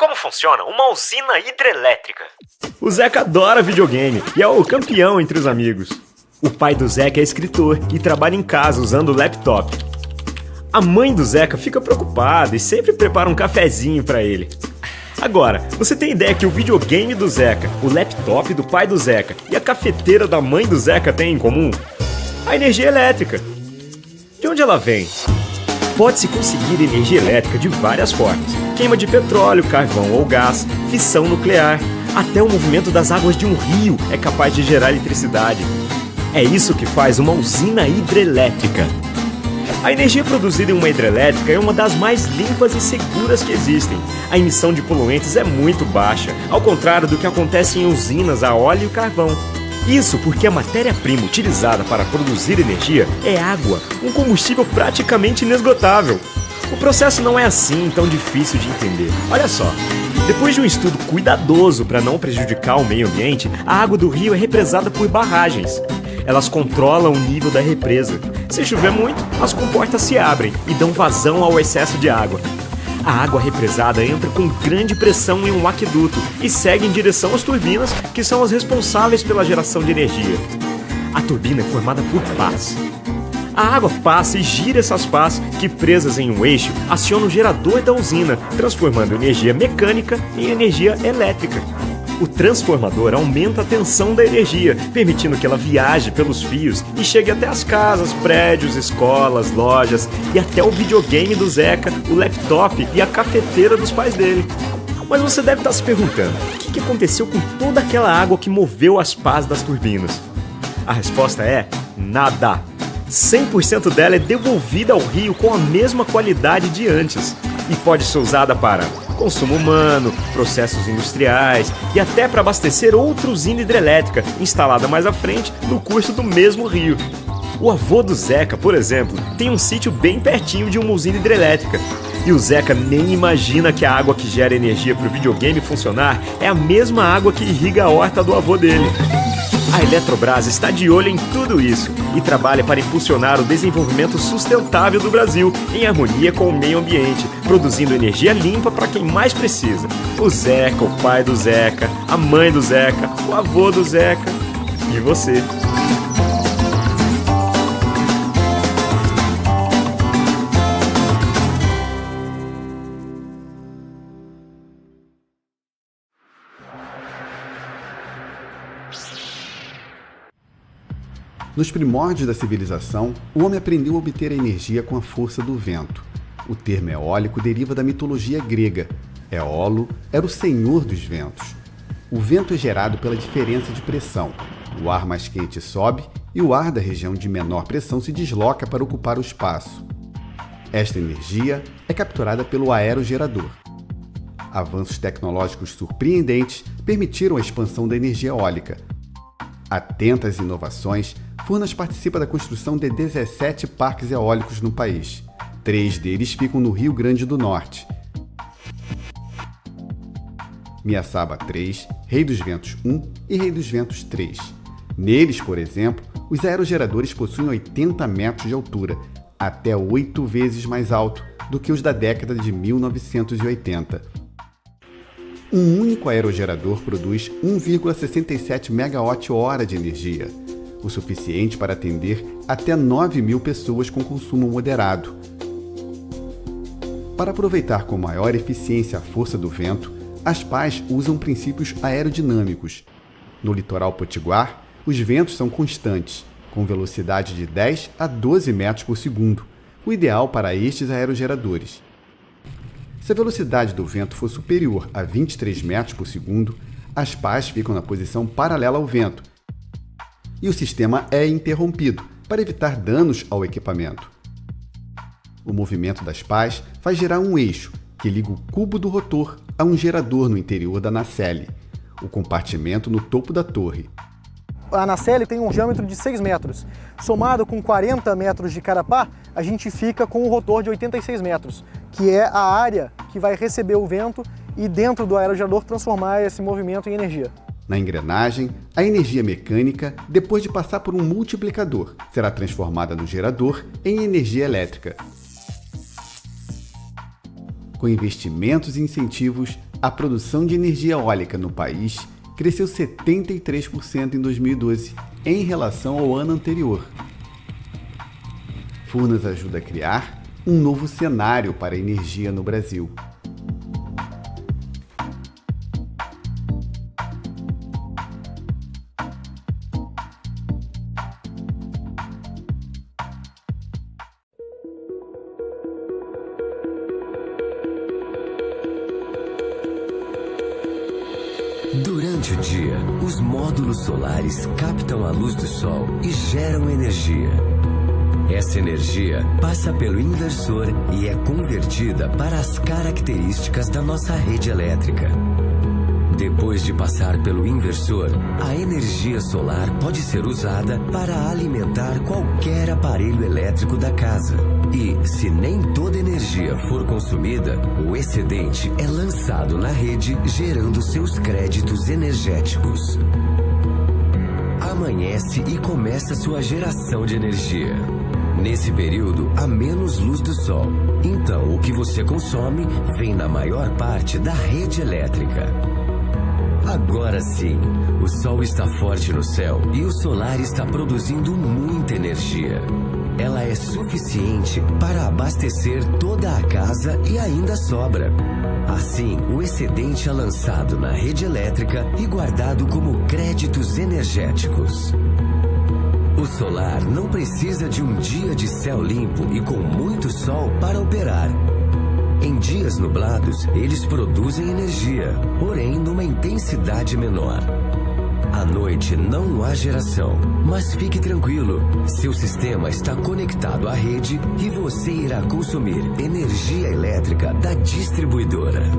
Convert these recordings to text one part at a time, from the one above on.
Como funciona uma usina hidrelétrica? O Zeca adora videogame e é o campeão entre os amigos. O pai do Zeca é escritor e trabalha em casa usando o laptop. A mãe do Zeca fica preocupada e sempre prepara um cafezinho para ele. Agora, você tem ideia que o videogame do Zeca, o laptop do pai do Zeca e a cafeteira da mãe do Zeca têm em comum? A energia elétrica. De onde ela vem? Pode-se conseguir energia elétrica de várias formas. Queima de petróleo, carvão ou gás, fissão nuclear. Até o movimento das águas de um rio é capaz de gerar eletricidade. É isso que faz uma usina hidrelétrica. A energia produzida em uma hidrelétrica é uma das mais limpas e seguras que existem. A emissão de poluentes é muito baixa, ao contrário do que acontece em usinas a óleo e carvão. Isso porque a matéria-prima utilizada para produzir energia é água, um combustível praticamente inesgotável. O processo não é assim tão difícil de entender. Olha só, depois de um estudo cuidadoso para não prejudicar o meio ambiente, a água do rio é represada por barragens. Elas controlam o nível da represa. Se chover muito, as comportas se abrem e dão vazão ao excesso de água. A água represada entra com grande pressão em um aqueduto e segue em direção às turbinas, que são as responsáveis pela geração de energia. A turbina é formada por pás. A água passa e gira essas pás, que presas em um eixo, acionam o gerador da usina, transformando energia mecânica em energia elétrica. O transformador aumenta a tensão da energia, permitindo que ela viaje pelos fios e chegue até as casas, prédios, escolas, lojas e até o videogame do Zeca, o laptop e a cafeteira dos pais dele. Mas você deve estar se perguntando, o que aconteceu com toda aquela água que moveu as pás das turbinas? A resposta é nada. 100% dela é devolvida ao rio com a mesma qualidade de antes e pode ser usada para consumo humano, processos industriais e até para abastecer outra usina hidrelétrica instalada mais à frente no curso do mesmo rio. O avô do Zeca, por exemplo, tem um sítio bem pertinho de uma usina hidrelétrica. E o Zeca nem imagina que a água que gera energia para o videogame funcionar é a mesma água que irriga a horta do avô dele. A Eletrobras está de olho em tudo isso e trabalha para impulsionar o desenvolvimento sustentável do Brasil, em harmonia com o meio ambiente, produzindo energia limpa para quem mais precisa. O Zeca, o pai do Zeca, a mãe do Zeca, o avô do Zeca e você. Nos primórdios da civilização, o homem aprendeu a obter a energia com a força do vento. O termo eólico deriva da mitologia grega. Éolo era o senhor dos ventos. O vento é gerado pela diferença de pressão. O ar mais quente sobe e o ar da região de menor pressão se desloca para ocupar o espaço. Esta energia é capturada pelo aerogerador. Avanços tecnológicos surpreendentes permitiram a expansão da energia eólica. Atentas inovações, Furnas participa da construção de 17 parques eólicos no país. 3 deles ficam no Rio Grande do Norte. Miaçaba 3, Rei dos Ventos 1 e Rei dos Ventos 3. Neles, por exemplo, os aerogeradores possuem 80 metros de altura, até 8 vezes mais alto do que os da década de 1980. Um único aerogerador produz 1,67 megawatt-hora de energia, o suficiente para atender até 9.000 pessoas com consumo moderado. Para aproveitar com maior eficiência a força do vento, as pás usam princípios aerodinâmicos. No litoral potiguar, os ventos são constantes, com velocidade de 10 a 12 metros por segundo, o ideal para estes aerogeradores. Se a velocidade do vento for superior a 23 metros por segundo, as pás ficam na posição paralela ao vento e o sistema é interrompido para evitar danos ao equipamento. O movimento das pás faz girar um eixo que liga o cubo do rotor a um gerador no interior da nacelle, o compartimento no topo da torre. A nacelle tem um diâmetro de 6 metros. Somado com 40 metros de carapá, a gente fica com um rotor de 86 metros, que é a área que vai receber o vento e dentro do aerogerador transformar esse movimento em energia. Na engrenagem, a energia mecânica, depois de passar por um multiplicador, será transformada no gerador em energia elétrica. Com investimentos e incentivos, A produção de energia eólica no país cresceu 73% em 2012 em relação ao ano anterior. Furnas ajuda a criar um novo cenário para a energia no Brasil. Durante o dia, os módulos solares captam a luz do sol e geram energia. Essa energia passa pelo inversor e é convertida para as características da nossa rede elétrica. Depois de passar pelo inversor, a energia solar pode ser usada para alimentar qualquer aparelho elétrico da casa. E, se nem toda energia for consumida, o excedente é lançado na rede, gerando seus créditos energéticos. Amanhece e começa sua geração de energia. Nesse período, há menos luz do sol. Então, o que você consome vem na maior parte da rede elétrica. Agora sim, o sol está forte no céu e o solar está produzindo muita energia. Ela é suficiente para abastecer toda a casa e ainda sobra. Assim, o excedente é lançado na rede elétrica e guardado como créditos energéticos. O solar não precisa de um dia de céu limpo e com muito sol para operar. Em dias nublados, eles produzem energia, porém numa intensidade menor. À noite não há geração, mas fique tranquilo, seu sistema está conectado à rede e você irá consumir energia elétrica da distribuidora.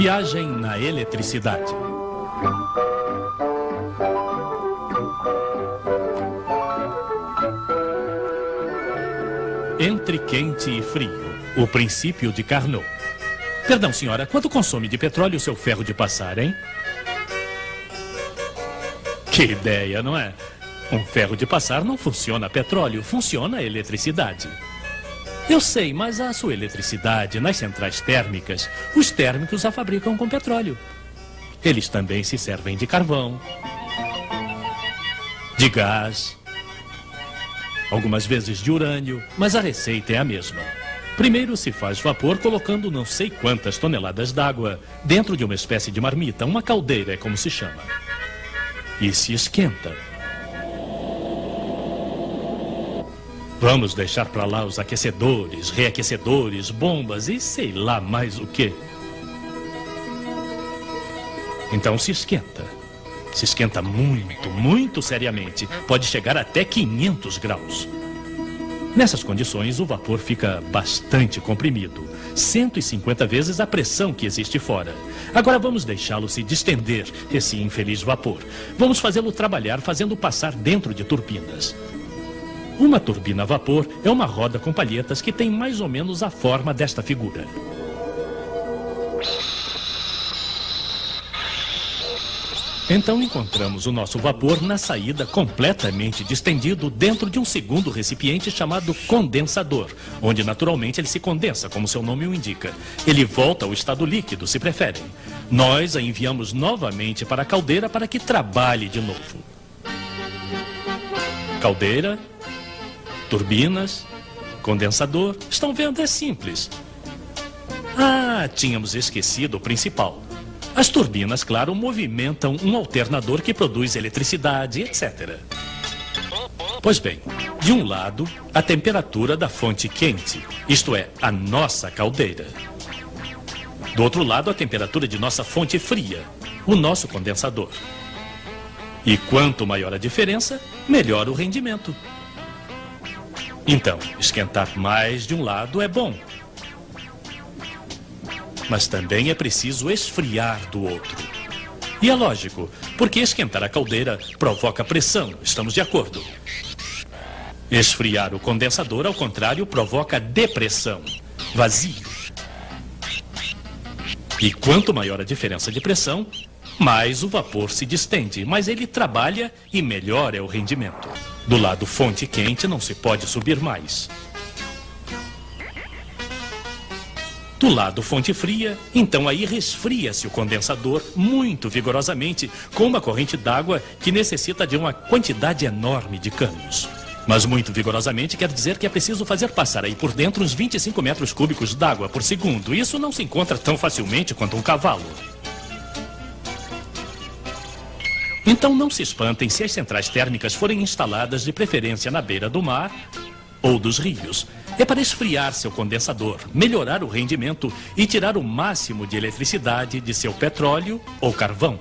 Viagem na eletricidade. Entre quente e frio, o princípio de Carnot. Perdão, senhora, quanto consome de petróleo o seu ferro de passar, hein? Que ideia, não é? Um ferro de passar não funciona a petróleo, funciona a eletricidade. Eu sei, mas a sua eletricidade nas centrais térmicas, os térmicos a fabricam com petróleo. Eles também se servem de carvão, de gás, algumas vezes de urânio, mas a receita é a mesma. Primeiro se faz vapor colocando não sei quantas toneladas d'água dentro de uma espécie de marmita, uma caldeira é como se chama. E se esquenta. Vamos deixar para lá os aquecedores, reaquecedores, bombas e sei lá mais o quê. Então se esquenta. Se esquenta muito, muito seriamente. Pode chegar até 500 graus. Nessas condições, o vapor fica bastante comprimido. 150 vezes a pressão que existe fora. Agora vamos deixá-lo se distender, esse infeliz vapor. Vamos fazê-lo trabalhar fazendo passar dentro de turbinas. Uma turbina a vapor é uma roda com palhetas que tem mais ou menos a forma desta figura. Então encontramos o nosso vapor na saída completamente distendido dentro de um segundo recipiente chamado condensador, onde naturalmente ele se condensa, como seu nome o indica. Ele volta ao estado líquido, se preferem. Nós a enviamos novamente para a caldeira para que trabalhe de novo. Caldeira, turbinas, condensador. Estão vendo? É simples. Ah, tínhamos esquecido o principal. As turbinas, claro, movimentam um alternador que produz eletricidade, etc. Pois bem, de um lado, a temperatura da fonte quente, isto é, a nossa caldeira. Do outro lado, a temperatura de nossa fonte fria, o nosso condensador. E quanto maior a diferença, melhor o rendimento. Então, esquentar mais de um lado é bom. Mas também é preciso esfriar do outro. E é lógico, porque esquentar a caldeira provoca pressão, estamos de acordo. Esfriar o condensador, ao contrário, provoca depressão, vazio. E quanto maior a diferença de pressão, mais o vapor se distende, mais ele trabalha e melhor é o rendimento. Do lado fonte quente não se pode subir mais. Do lado fonte fria, então aí resfria-se o condensador muito vigorosamente com uma corrente d'água que necessita de uma quantidade enorme de canos. Mas muito vigorosamente quer dizer que é preciso fazer passar aí por dentro uns 25 metros cúbicos d'água por segundo. Isso não se encontra tão facilmente quanto um cavalo. Então não se espantem se as centrais térmicas forem instaladas de preferência na beira do mar ou dos rios. É para esfriar seu condensador, melhorar o rendimento e tirar o máximo de eletricidade de seu petróleo ou carvão.